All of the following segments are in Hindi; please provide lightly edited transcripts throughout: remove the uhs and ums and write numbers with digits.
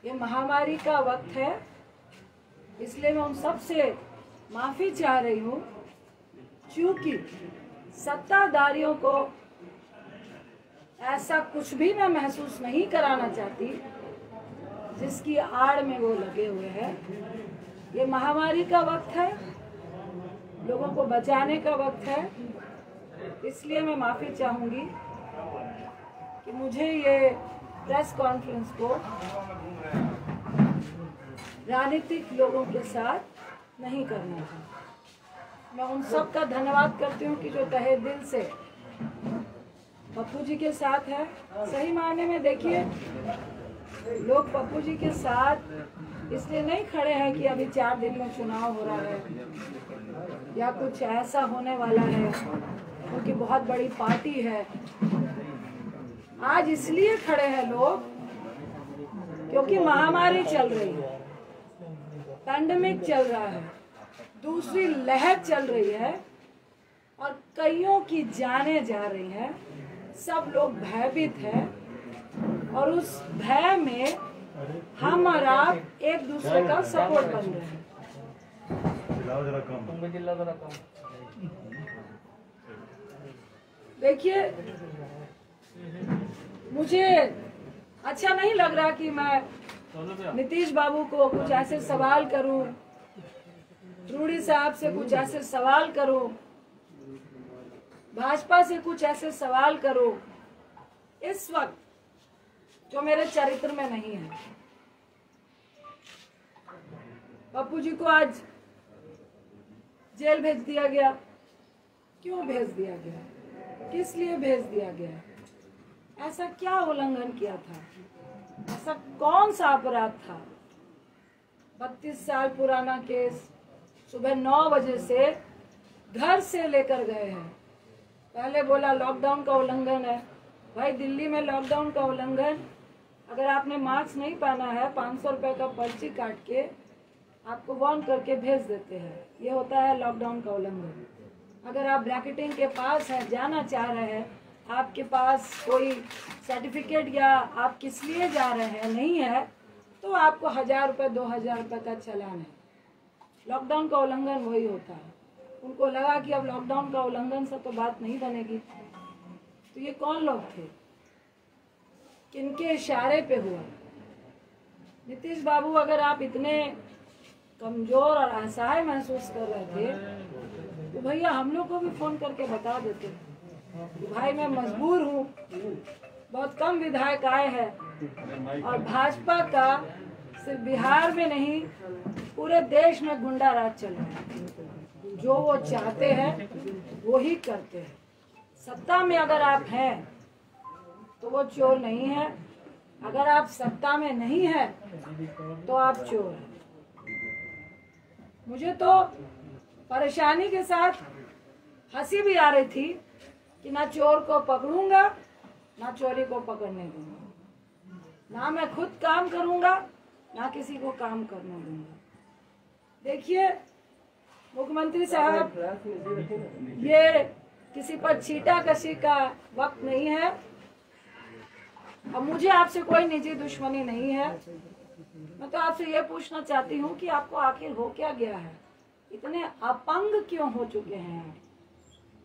ये महामारी का वक्त है, इसलिए मैं उन सब से माफ़ी चाह रही हूँ, क्योंकि सत्ताधारियों को ऐसा कुछ भी मैं महसूस नहीं कराना चाहती जिसकी आड़ में वो लगे हुए हैं। ये महामारी का वक्त है, लोगों को बचाने का वक्त है, इसलिए मैं माफ़ी चाहूँगी कि मुझे ये प्रेस कॉन्फ्रेंस को राजनीतिक लोगों के साथ नहीं करना था। मैं उन सब का धन्यवाद करती हूँ कि जो तहे दिल से पप्पू जी के साथ है। सही मायने में देखिए, लोग पप्पू जी के साथ इसलिए नहीं खड़े हैं कि अभी 4 दिन में चुनाव हो रहा है या कुछ ऐसा होने वाला है, क्योंकि बहुत बड़ी पार्टी है। आज इसलिए खड़े हैं लोग क्योंकि महामारी चल रही है, पैंडेमिक चल रहा है, दूसरी लहर चल रही है और कईयों की जानें जा रही हैं। सब लोग भयभीत हैं और उस भय में हम और आप एक दूसरे का सपोर्ट बन रहे हैं। देखिए, मुझे अच्छा नहीं लग रहा कि मैं नीतीश बाबू को कुछ ऐसे सवाल करूं, रूडी साहब से कुछ ऐसे सवाल करूं, भाजपा से कुछ ऐसे सवाल करूं इस वक्त जो मेरे चरित्र में नहीं है। पप्पू जी को आज जेल भेज दिया गया। क्यों भेज दिया गया? किस लिए भेज दिया गया? ऐसा क्या उल्लंघन किया था? ऐसा कौन सा अपराध था? 32 साल पुराना केस, सुबह 9 बजे से घर से लेकर गए हैं। पहले बोला लॉकडाउन का उल्लंघन है। भाई, दिल्ली में लॉकडाउन का उल्लंघन, अगर आपने मास्क नहीं पहना है 500 रुपए का पर्ची काट के आपको वार्न करके भेज देते हैं। ये होता है लॉकडाउन का उल्लंघन। अगर आप ब्रैकेटिंग के पास है, जाना चाह रहे हैं, आपके पास कोई सर्टिफिकेट या आप किस लिए जा रहे हैं नहीं है, तो आपको 1000 रुपये 2000 रुपये का चालान है। लॉकडाउन का उल्लंघन वही होता है। उनको लगा कि अब लॉकडाउन का उल्लंघन से तो बात नहीं बनेगी। तो ये कौन लोग थे? किनके इशारे पे हुआ? नीतीश बाबू, अगर आप इतने कमजोर और असहाय महसूस कर रहे थे तो भैया हम लोग को भी फोन करके बता देते कि भाई मैं मजबूर हूँ, बहुत कम विधायक आए हैं और भाजपा का सिर्फ बिहार में नहीं पूरे देश में गुंडा राज चल रहा है। जो वो चाहते हैं वो ही करते हैं। सत्ता में अगर आप हैं तो वो चोर नहीं है, अगर आप सत्ता में नहीं है तो आप चोर हैं। मुझे तो परेशानी के साथ हंसी भी आ रही थी कि ना चोर को पकड़ूंगा ना चोरी को पकड़ने दूंगा, ना मैं खुद काम करूंगा ना किसी को काम करने दूंगा। देखिए मुख्यमंत्री साहब, ये किसी पर छीटाकशी का वक्त नहीं है और मुझे आपसे कोई निजी दुश्मनी नहीं है। मैं तो आपसे ये पूछना चाहती हूँ कि आपको आखिर हो क्या गया है? इतने अपंग क्यों हो चुके हैं?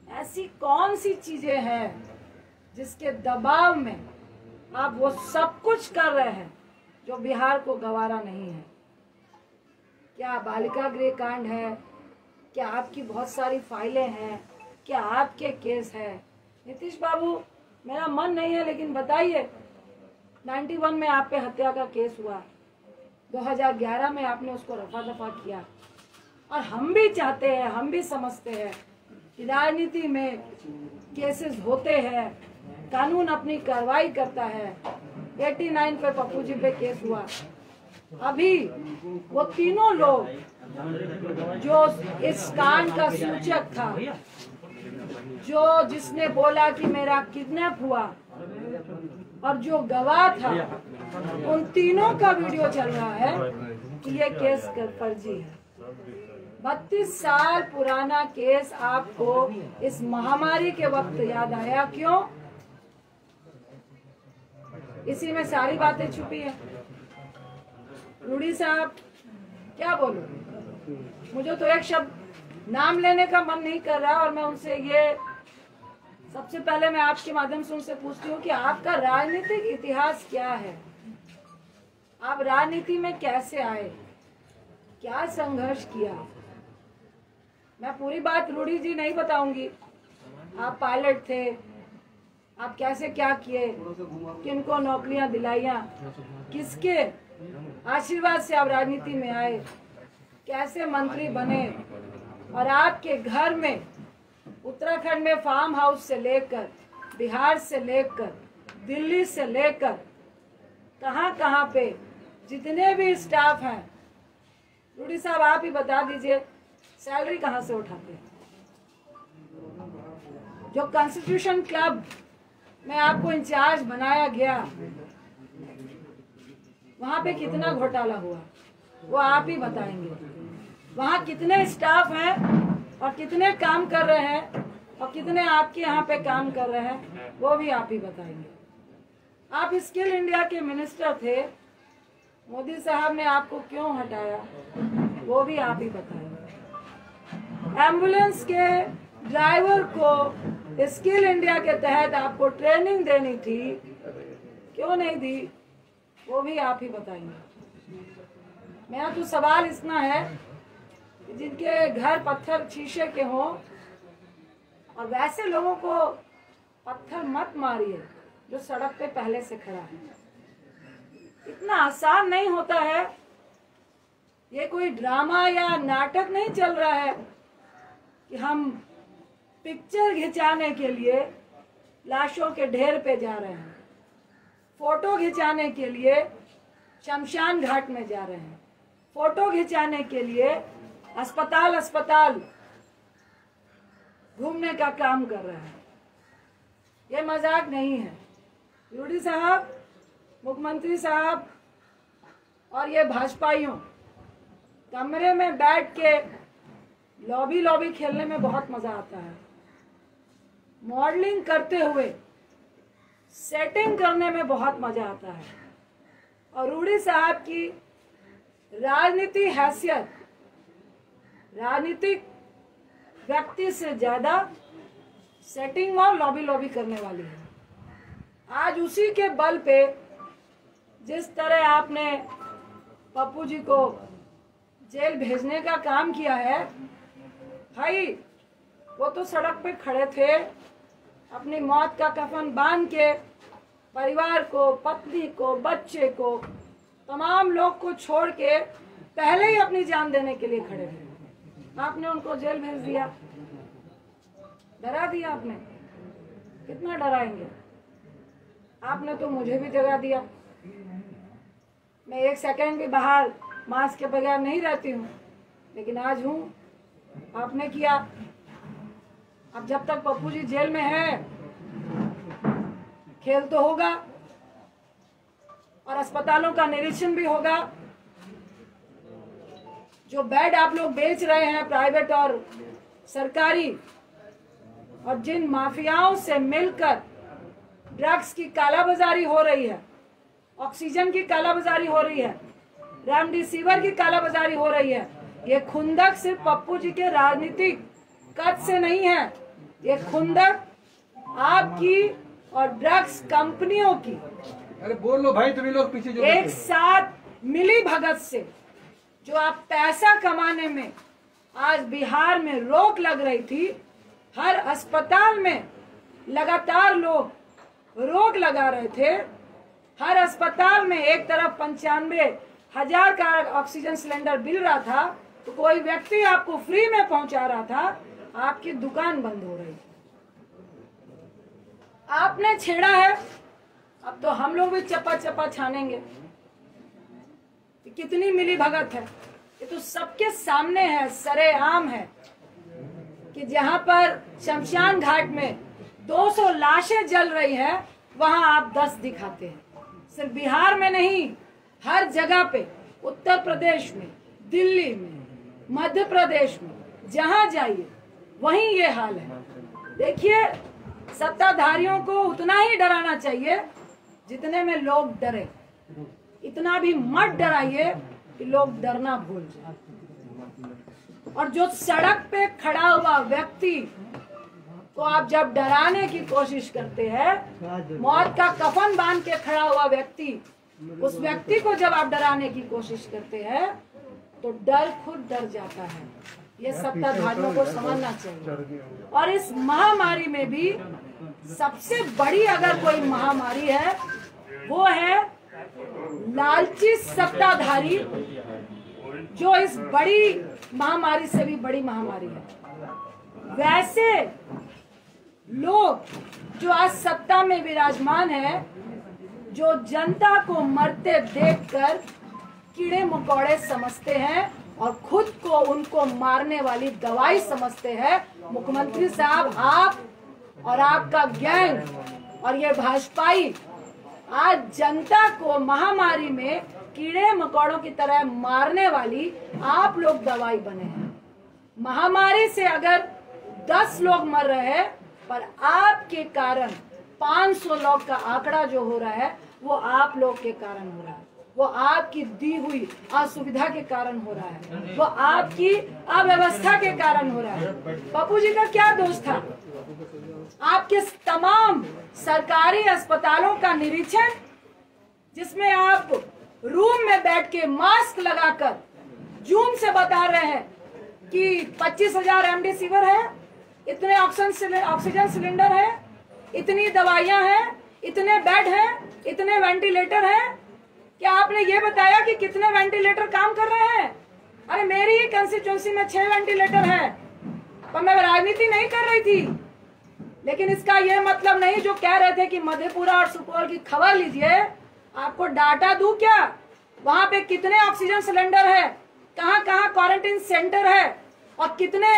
ऐसी कौन सी चीजें हैं जिसके दबाव में आप वो सब कुछ कर रहे हैं जो बिहार को गवारा नहीं है? क्या बालिका गृह कांड है? क्या आपकी बहुत सारी फाइलें हैं? क्या आपके केस है? नीतीश बाबू, मेरा मन नहीं है लेकिन बताइए, 91 में आप पे हत्या का केस हुआ, 2011 में आपने उसको रफा दफा किया और हम भी चाहते हैं, हम भी समझते हैं कि राजनीति में केसेस होते हैं, कानून अपनी कार्रवाई करता है। 89 पे पप्पू जी पे केस हुआ। अभी वो तीनों लोग जो इस कांड का सूचक था, जो जिसने बोला कि मेरा किडनैप हुआ और जो गवाह था, उन तीनों का वीडियो चल रहा है कि ये केस फर्जी है। 32 साल पुराना केस आपको इस महामारी के वक्त याद आया क्यों? इसी में सारी बातें छुपी है। रूडी साहब क्या बोलूं, मुझे तो एक शब्द नाम लेने का मन नहीं कर रहा। और मैं उनसे ये सबसे पहले मैं आपके माध्यम से उनसे पूछती हूँ कि आपका राजनीतिक इतिहास क्या है, आप राजनीति में कैसे आए, क्या संघर्ष किया। मैं पूरी बात रूडी जी नहीं बताऊंगी, आप पायलट थे, आप कैसे क्या किए, किनको नौकरियां दिलाइया, किसके आशीर्वाद से आप राजनीति में आए, कैसे मंत्री बने, और आपके घर में उत्तराखंड में फार्म हाउस से लेकर, बिहार से लेकर, दिल्ली से लेकर कहां कहां पे जितने भी स्टाफ हैं, रूडी साहब आप ही बता दीजिए सैलरी कहां से उठाते हैं। जो कॉन्स्टिट्यूशन क्लब में आपको इंचार्ज बनाया गया, वहां पे कितना घोटाला हुआ वो आप ही बताएंगे। वहां कितने स्टाफ हैं और कितने काम कर रहे हैं और कितने आपके यहाँ पे काम कर रहे हैं वो भी आप ही बताएंगे। आप स्किल इंडिया के मिनिस्टर थे, मोदी साहब ने आपको क्यों हटाया वो भी आप ही बताएंगे। एम्बुलेंस के ड्राइवर को स्किल इंडिया के तहत आपको ट्रेनिंग देनी थी, क्यों नहीं दी वो भी आप ही बताएंगे। मेरा तो सवाल इतना है कि जिनके घर पत्थर शीशे के हों, और वैसे लोगों को पत्थर मत मारिए जो सड़क पे पहले से खड़ा है। इतना आसान नहीं होता है, ये कोई ड्रामा या नाटक नहीं चल रहा है कि हम पिक्चर खिंचाने के लिए लाशों के ढेर पे जा रहे हैं, फोटो खिंचाने के लिए शमशान घाट में जा रहे हैं, फोटो खिंचाने के लिए अस्पताल अस्पताल घूमने का काम कर रहे हैं। ये मजाक नहीं है। रूडी साहब, मुख्यमंत्री साहब और ये भाजपाइयों कमरे में बैठ के लॉबी लॉबी खेलने में बहुत मजा आता है, मॉडलिंग करते हुए सेटिंग करने में बहुत मजा आता है। और रूडी साहब की राजनीति हैसियत राजनीतिक व्यक्ति से ज्यादा सेटिंग और लॉबी लॉबी करने वाली है। आज उसी के बल पे जिस तरह आपने पप्पू जी को जेल भेजने का काम किया है, भाई वो तो सड़क पे खड़े थे, अपनी मौत का कफन बांध के परिवार को, पत्नी को, बच्चे को, तमाम लोग को छोड़ के पहले ही अपनी जान देने के लिए खड़े थे। आपने उनको जेल भेज दिया, डरा दिया आपने। कितना डराएंगे? आपने तो मुझे भी जगा दिया। मैं एक सेकंड भी बाहर मास्क के बगैर नहीं रहती हूँ, लेकिन आज हूँ, आपने किया। अब जब तक पप्पू जी जेल में है खेल तो होगा और अस्पतालों का निरीक्षण भी होगा। जो बेड आप लोग बेच रहे हैं प्राइवेट और सरकारी, और जिन माफियाओं से मिलकर ड्रग्स की कालाबाजारी हो रही है, ऑक्सीजन की कालाबाजारी हो रही है, रेमडेसिविर की कालाबाजारी हो रही है, ये खुंदक सिर्फ पप्पू जी के राजनीतिक कद से नहीं है, ये खुंदक आपकी और ड्रग्स कंपनियों की, अरे बोल लो भाई, तुम्हें लोग पीछे जो एक साथ मिली भगत से जो आप पैसा कमाने में आज बिहार में रोक लग रही थी। हर अस्पताल में लगातार लोग रोक लगा रहे थे। हर अस्पताल में एक तरफ 95,000 का ऑक्सीजन सिलेंडर मिल रहा था, तो कोई व्यक्ति आपको फ्री में पहुंचा रहा था, आपकी दुकान बंद हो रही थी। आपने छेड़ा है, अब तो हम लोग भी चप्पा चप्पा छानेंगे। कितनी मिली भगत है, ये तो सबके सामने है, सरेआम है कि जहां पर शमशान घाट में 200 लाशें जल रही है, वहां आप 10 दिखाते हैं। सिर्फ बिहार में नहीं, हर जगह पे, उत्तर प्रदेश में, दिल्ली में, मध्य प्रदेश में, जहां जाइए वहीं ये हाल है। देखिए, सत्ताधारियों को उतना ही डराना चाहिए जितने में लोग डरे। इतना भी मत डराइए कि लोग डरना भूल जाए। और जो सड़क पे खड़ा हुआ व्यक्ति को आप जब डराने की कोशिश करते हैं, मौत का कफन बांध के खड़ा हुआ व्यक्ति, उस व्यक्ति को जब आप डराने की कोशिश करते हैं तो डर खुद डर जाता है। ये सत्ताधारियों को समझना चाहिए। और इस महामारी में भी सबसे बड़ी अगर कोई महामारी है वो है लालची सत्ताधारी, जो इस बड़ी महामारी से भी बड़ी महामारी है। वैसे लोग जो आज सत्ता में विराजमान है, जो जनता को मरते देखकर कीड़े मकोड़े समझते हैं और खुद को उनको मारने वाली दवाई समझते हैं। मुख्यमंत्री साहब, आप और आपका गैंग और ये भाजपाई आज जनता को महामारी में कीड़े मकोड़ों की तरह मारने वाली आप लोग दवाई बने हैं। महामारी से अगर 10 लोग मर रहे हैं, पर आपके कारण 500 लोग का आंकड़ा जो हो रहा है वो आप लोग के कारण हो रहा है, वो आपकी दी हुई असुविधा के कारण हो रहा है, वो आपकी अव्यवस्था के कारण हो रहा है। पप्पू जी का क्या दोष था? आपके तमाम सरकारी अस्पतालों का निरीक्षण, जिसमें आप रूम में बैठ के मास्क लगाकर जूम से बता रहे हैं कि 25,000 रेमडेसिविर है, इतने ऑक्सीजन सिलेंडर है, इतनी दवाइयां हैं, इतने बेड हैं, इतने वेंटिलेटर हैं। क्या आपने ये बताया कि कितने वेंटिलेटर काम कर रहे हैं? अरे मेरी ही कंस्टिट्यूंसी में 6 वेंटिलेटर है, पर मैं राजनीति नहीं कर रही थी। लेकिन इसका ये मतलब नहीं जो कह रहे थे कि मधेपुरा और सुपौल की खबर लीजिए, आपको डाटा दूं क्या? वहां पे कितने ऑक्सीजन सिलेंडर है, कहां कहां क्वारंटाइन सेंटर है, और कितने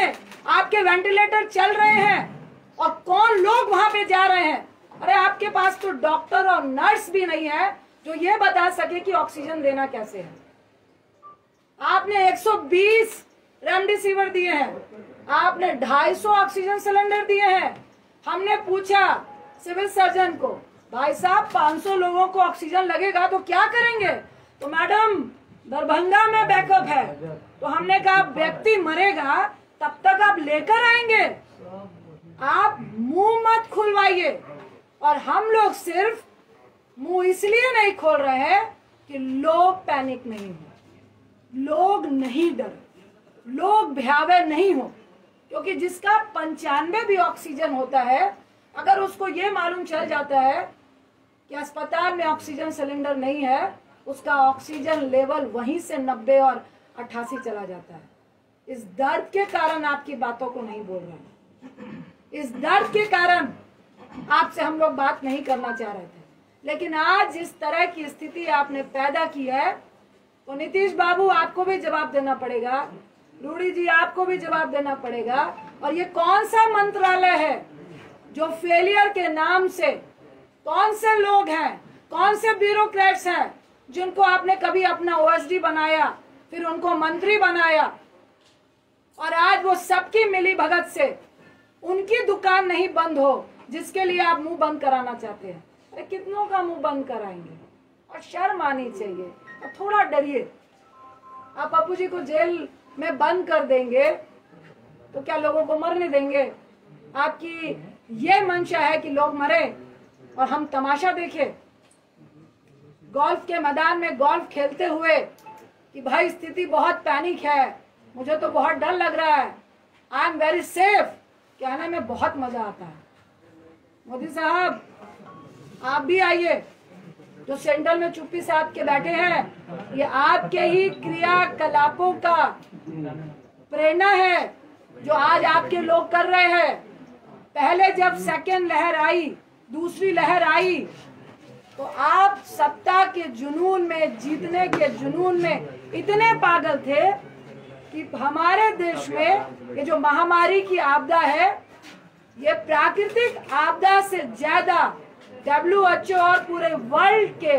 आपके वेंटिलेटर चल रहे हैं, और कौन लोग वहां पे जा रहे हैं। अरे आपके पास तो डॉक्टर और नर्स भी नहीं है जो ये बता सके कि ऑक्सीजन देना कैसे है। आपने 120 रेमडेसिविर दिए हैं, आपने 250 ऑक्सीजन सिलेंडर दिए हैं। हमने पूछा सिविल सर्जन को, भाई साहब 500 लोगों को ऑक्सीजन लगेगा तो क्या करेंगे? तो मैडम दरभंगा में बैकअप है। तो हमने कहा व्यक्ति मरेगा तब तक आप लेकर आएंगे, आप मुंह मत खुलवाइए। और हम लोग सिर्फ मुंह इसलिए नहीं खोल रहे हैं कि लोग पैनिक नहीं हो, लोग नहीं डरे, लोग भयावह नहीं हो। क्योंकि जिसका 95 भी ऑक्सीजन होता है, अगर उसको ये मालूम चल जाता है कि अस्पताल में ऑक्सीजन सिलेंडर नहीं है, उसका ऑक्सीजन लेवल वहीं से 90 और 88 चला जाता है। इस दर्द के कारण आपकी बातों को नहीं बोल रहे, इस दर्द के कारण आपसे हम लोग बात नहीं करना चाह रहे थे। लेकिन आज जिस तरह की स्थिति आपने पैदा की है, तो नीतीश बाबू आपको भी जवाब देना पड़ेगा, रूडी जी आपको भी जवाब देना पड़ेगा। और ये कौन सा मंत्रालय है जो फेलियर के नाम से, कौन से लोग हैं, कौन से ब्यूरोक्रेट्स हैं जिनको आपने कभी अपना ओएसडी बनाया, फिर उनको मंत्री बनाया, और आज वो सबकी मिली भगत से उनकी दुकान नहीं बंद हो जिसके लिए आप मुंह बंद कराना चाहते हैं। अरे कितनों का मुंह बंद कराएंगे? और शर्म आनी चाहिए, और थोड़ा डरिए। आप पप्पू जी को जेल में बंद कर देंगे तो क्या लोगों को मरने देंगे? आपकी ये मंशा है कि लोग मरे और हम तमाशा देखें? गोल्फ के मैदान में गोल्फ खेलते हुए कि भाई स्थिति बहुत पैनिक है, मुझे तो बहुत डर लग रहा है, आई एम वेरी सेफ, कहने में बहुत मजा आता है। मोदी साहब आप भी आइए, जो सेंट्रल में चुप्पी साध के बैठे हैं, ये आपके ही क्रियाकलापों का प्रेरणा है जो आज आपके लोग कर रहे हैं। पहले जब सेकेंड लहर आई, दूसरी लहर आई, तो आप सत्ता के जुनून में, जीतने के जुनून में इतने पागल थे कि हमारे देश में ये जो महामारी की आपदा है, ये प्राकृतिक आपदा से ज्यादा WHO और पूरे वर्ल्ड के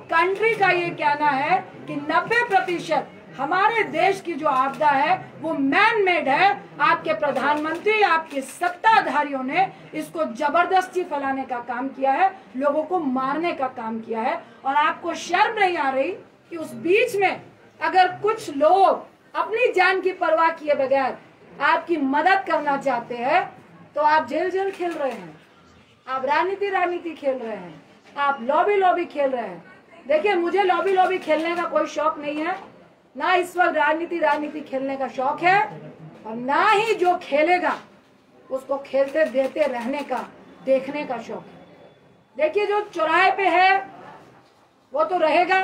कंट्री का ये कहना है कि 90% हमारे देश की जो आपदा है वो मैन मेड है। आपके प्रधानमंत्री, आपके सत्ताधारियों ने इसको जबरदस्ती फैलाने का काम किया है, लोगों को मारने का काम किया है। और आपको शर्म नहीं आ रही कि उस बीच में अगर कुछ लोग अपनी जान की परवाह किए बगैर आपकी मदद करना चाहते हैं तो आप जेल खेल रहे हैं, आप राजनीति खेल रहे हैं, आप लॉबी खेल रहे हैं। देखिए, मुझे लॉबी खेलने का कोई शौक नहीं है, ना इस वक्त राजनीति खेलने का शौक है, और ना ही जो खेलेगा उसको खेलते देते रहने का देखने का शौक है। देखिए, जो चौराहे पे है वो तो रहेगा,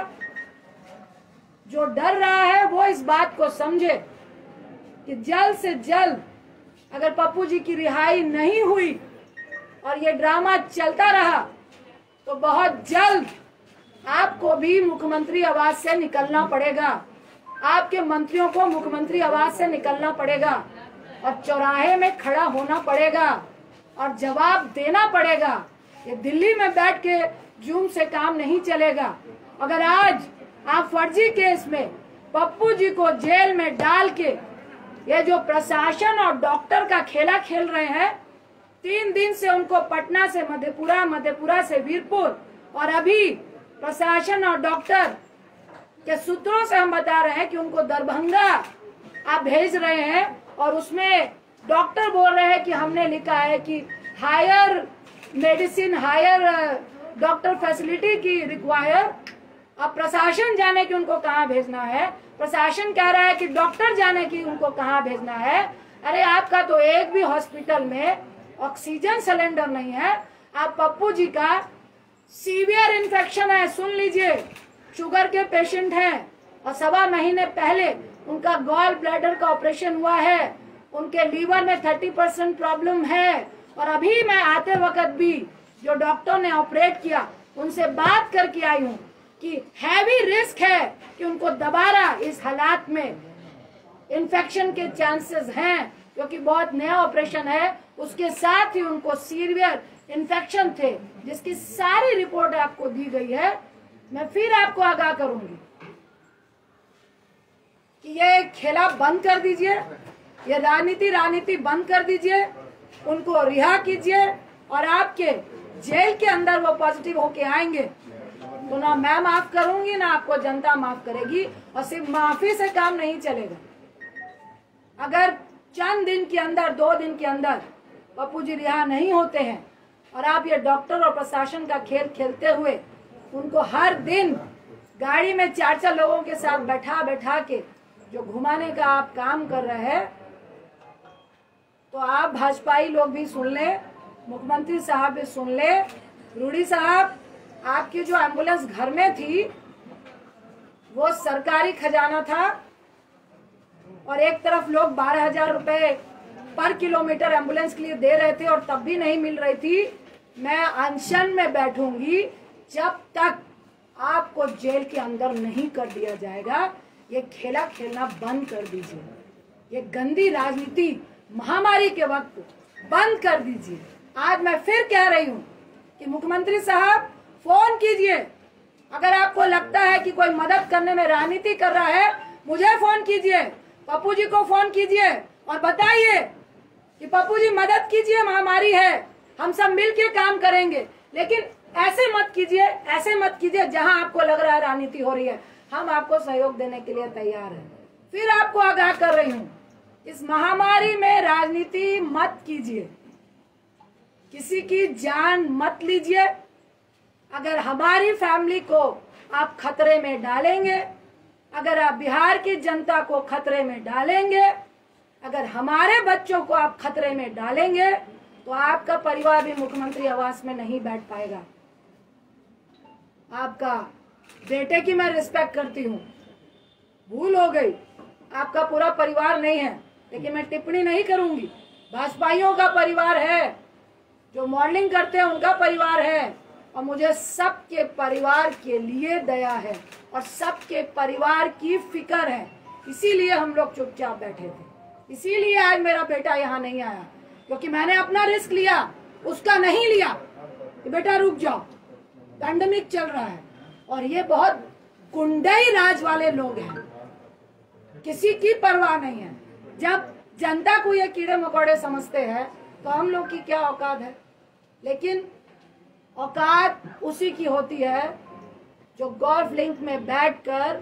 जो डर रहा है वो इस बात को समझे कि जल्द से जल्द अगर पप्पू जी की रिहाई नहीं हुई और ये ड्रामा चलता रहा तो बहुत जल्द आपको भी मुख्यमंत्री आवास से निकलना पड़ेगा, आपके मंत्रियों को मुख्यमंत्री आवास से निकलना पड़ेगा और चौराहे में खड़ा होना पड़ेगा और जवाब देना पड़ेगा। ये दिल्ली में बैठ के जूम से काम नहीं चलेगा। अगर आज आप फर्जी केस में पप्पू जी को जेल में डाल के ये जो प्रशासन और डॉक्टर का खेला खेल रहे हैं, 3 दिन से उनको पटना से मधेपुरा, मधेपुरा से वीरपुर, और अभी प्रशासन और डॉक्टर के सूत्रों से हम बता रहे हैं कि उनको दरभंगा आप भेज रहे हैं, और उसमें डॉक्टर बोल रहे हैं कि हमने लिखा है कि higher medicine, higher doctor facility की रिक्वायर। अब प्रशासन जाने की उनको कहाँ भेजना है, प्रशासन कह रहा है कि डॉक्टर जाने की उनको कहाँ भेजना है। अरे आपका तो एक भी हॉस्पिटल में ऑक्सीजन सिलेंडर नहीं है। आप पप्पू जी का सीवियर इन्फेक्शन है, सुन लीजिए, शुगर के पेशेंट हैं और 1.25 महीने पहले उनका गॉल ब्लैडर का ऑपरेशन हुआ है, उनके लीवर में 30% प्रॉब्लम है, और अभी मैं आते वक्त भी जो डॉक्टर ने ऑपरेट किया उनसे बात करके आई हूँ कि हैवी रिस्क है कि उनको दोबारा इस हालात में इन्फेक्शन के चांसेस हैं, क्योंकि बहुत नया ऑपरेशन है। उसके साथ ही उनको सीवियर इन्फेक्शन थे, जिसकी सारी रिपोर्ट आपको दी गई है। मैं फिर आपको आगाह करूंगी कि ये खेला बंद कर दीजिए, ये राजनीति बंद कर दीजिए, उनको रिहा कीजिए, और आपके जेल के अंदर वो पॉजिटिव होके आएंगे तो ना मैं माफ करूंगी ना आपको जनता माफ करेगी, और सिर्फ माफी से काम नहीं चलेगा। अगर चंद दिन के अंदर, 2 दिन के अंदर पप्पू जी रिहा नहीं होते हैं और आप ये डॉक्टर और प्रशासन का खेल खेलते हुए उनको हर दिन गाड़ी में 4 लोगों के साथ बैठा के जो घुमाने का आप काम कर रहे हैं, तो आप भाजपाई लोग भी सुन ले, मुख्यमंत्री साहब भी सुन ले। रूडी साहब, आपकी जो एम्बुलेंस घर में थी वो सरकारी खजाना था, और एक तरफ लोग 12,000 रुपए पर किलोमीटर एम्बुलेंस के लिए दे रहे थे और तब भी नहीं मिल रही थी। मैं अनशन में बैठूंगी जब तक आपको जेल के अंदर नहीं कर दिया जाएगा। ये खेला खेलना बंद कर दीजिए, ये गंदी राजनीति महामारी के वक्त बंद कर दीजिए। आज मैं फिर कह रही हूँ कि मुख्यमंत्री साहब फोन कीजिए, अगर आपको लगता है कि कोई मदद करने में राजनीति कर रहा है, मुझे फोन कीजिए, पप्पू जी को फोन कीजिए और बताइए कि पप्पू जी मदद कीजिए, महामारी है, हम सब मिलके काम करेंगे। लेकिन ऐसे मत कीजिए जहां आपको लग रहा है राजनीति हो रही है। हम आपको सहयोग देने के लिए तैयार हैं। फिर आपको आगाह कर रही हूँ, इस महामारी में राजनीति मत कीजिए, किसी की जान मत लीजिए। अगर हमारी फैमिली को आप खतरे में डालेंगे, अगर आप बिहार की जनता को खतरे में डालेंगे, अगर हमारे बच्चों को आप खतरे में डालेंगे, तो आपका परिवार भी मुख्यमंत्री आवास में नहीं बैठ पाएगा। आपका बेटे की मैं रिस्पेक्ट करती हूँ, भूल हो गई, आपका पूरा परिवार नहीं है, लेकिन मैं टिप्पणी नहीं करूंगी। भाजपाइयों का परिवार है, जो मॉडलिंग करते हैं उनका परिवार है, और मुझे सबके परिवार के लिए दया है और सबके परिवार की फिक्र है। इसीलिए हम लोग चुपचाप बैठे थे, इसीलिए आज मेरा बेटा यहाँ नहीं आया, क्योंकि मैंने अपना रिस्क लिया, उसका नहीं लिया कि बेटा रुक जाओ, पैंडेमिक चल रहा है। और ये बहुत गुंडई राज वाले लोग हैं, किसी की परवाह नहीं है। जब जनता को ये कीड़े मकोड़े समझते हैं तो हम लोग की क्या औकात है। लेकिन औकात उसी की होती है जो गोल्फ लिंक में बैठकर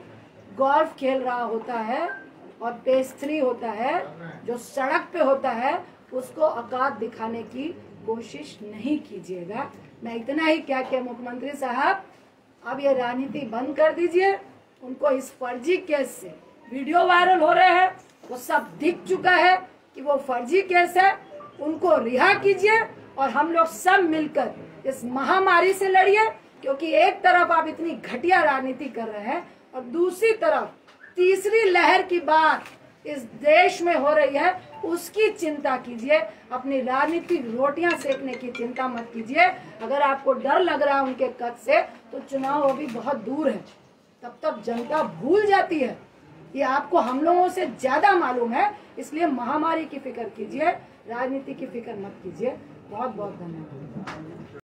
गोल्फ खेल रहा होता है और पेस्ट्री होता है, जो सड़क पे होता है, उसको औकात दिखाने की कोशिश नहीं कीजिएगा। मैं इतना ही क्या कि मुख्यमंत्री साहब, अब ये राजनीति बंद कर दीजिए। उनको इस फर्जी केस से वीडियो वायरल हो रहे हैं, वो सब दिख चुका है कि वो फर्जी केस है। उनको रिहा कीजिए और हम लोग सब मिलकर इस महामारी से लड़िए, क्योंकि एक तरफ आप इतनी घटिया राजनीति कर रहे हैं और दूसरी तरफ तीसरी लहर की बात इस देश में हो रही है, उसकी चिंता कीजिए। अपनी राजनीतिक रोटियां सेकने की चिंता मत कीजिए। अगर आपको डर लग रहा है उनके कद से, तो चुनाव अभी बहुत दूर है, तब तक जनता भूल जाती है। ये आपको हम लोगों से ज्यादा मालूम है, इसलिए महामारी की फिक्र कीजिए, राजनीति की फिक्र मत कीजिए। बहुत बहुत धन्यवाद।